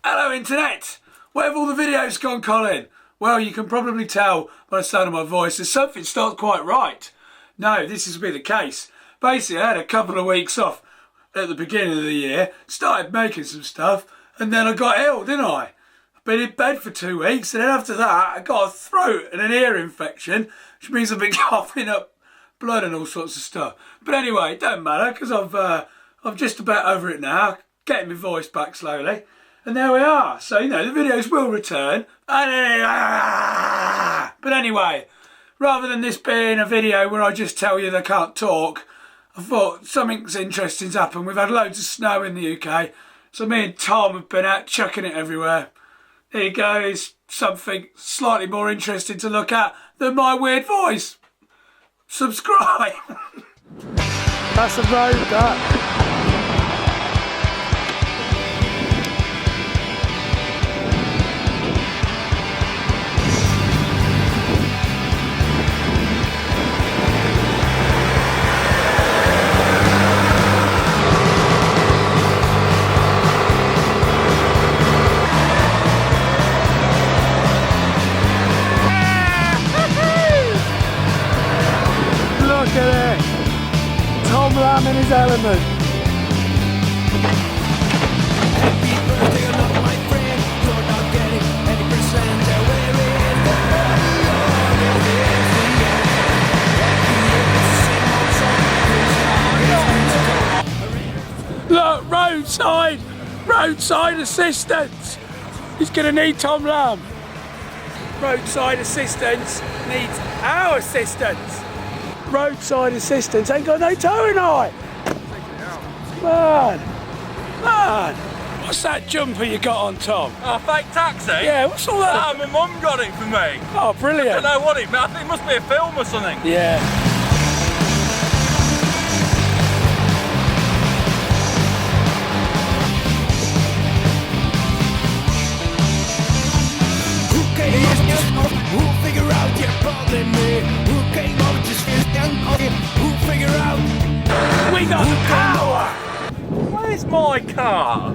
Hello Internet! Where have all the videos gone, Colin? Well, you can probably tell by the sound of my voice that something's not quite right. No, this has been the case. Basically, I had a couple of weeks off at the beginning of the year, started making some stuff, and then I got ill, didn't I? I've been in bed for 2 weeks, and then after that, I got a throat and an ear infection, which means I've been coughing up blood and all sorts of stuff. But anyway, it don't matter, because I'm just about over it now, getting my voice back slowly. And there we are. So, you know, the videos will return. But anyway, rather than this being a video where I just tell you they can't talk, I thought something's interesting's happened. We've had loads of snow in the UK. So me and Tom have been out chucking it everywhere. There you go. It's something slightly more interesting to look at than my weird voice. Subscribe. That's a road, that. Look at it! Tom Lamb in his element. Happy birthday, you're not my friend. You're not getting any percent. Where is the money? Where is the end? Look, roadside assistance. He's going to need Tom Lamb. Roadside assistance needs our assistance. Roadside assistance ain't got no towing height. Man, what's that jumper you got on, Tom? Oh, fake taxi? Yeah, what's all that? My mum got it for me. Oh, brilliant. I don't know what it meant. I think it must be a film or something. Yeah. Who figure out your problem? Who came up just who figure out? We got the power. Where's my car?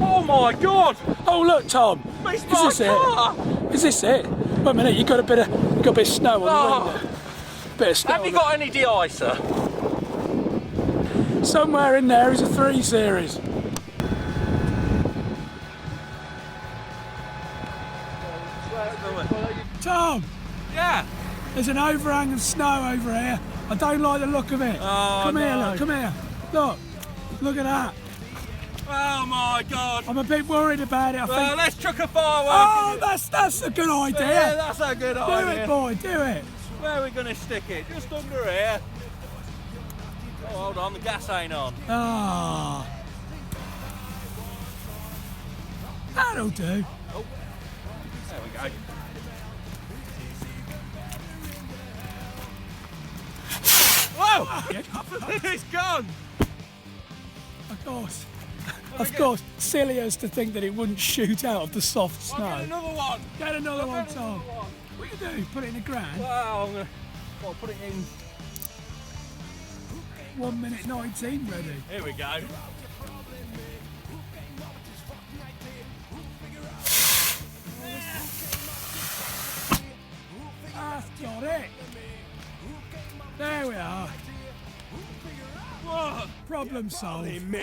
Oh my God! Oh look, Tom. It's Is my this car! it? Is this it? Wait a minute. You got a bit of snow on the window. Bit of snow. Have you got any de-icer? Somewhere in there is a 3 Series. Tom, Yeah. there's an overhang of snow over here. I don't like the look of it. Oh, Come here, no. look, come here. Look at that. Oh my God! I'm a bit worried about it, I think. Let's chuck a firework. Oh, that's a good idea. Yeah, that's a good Do idea. it, boy, do it. Where are we going to stick it? Just under here. Oh, hold on, the gas ain't on. Ah. That'll do. Oh, there we go. Whoa! It's gone! Of course, silly as to think that it wouldn't shoot out of the soft snow. I'll get another one. Get another one, Get Tom. another one. What you do? Put it in the ground? Well, I'm going to put it in. 1 minute 19 ready. Here we go. That's got it. There we are. Whoa. Problem solved. Me.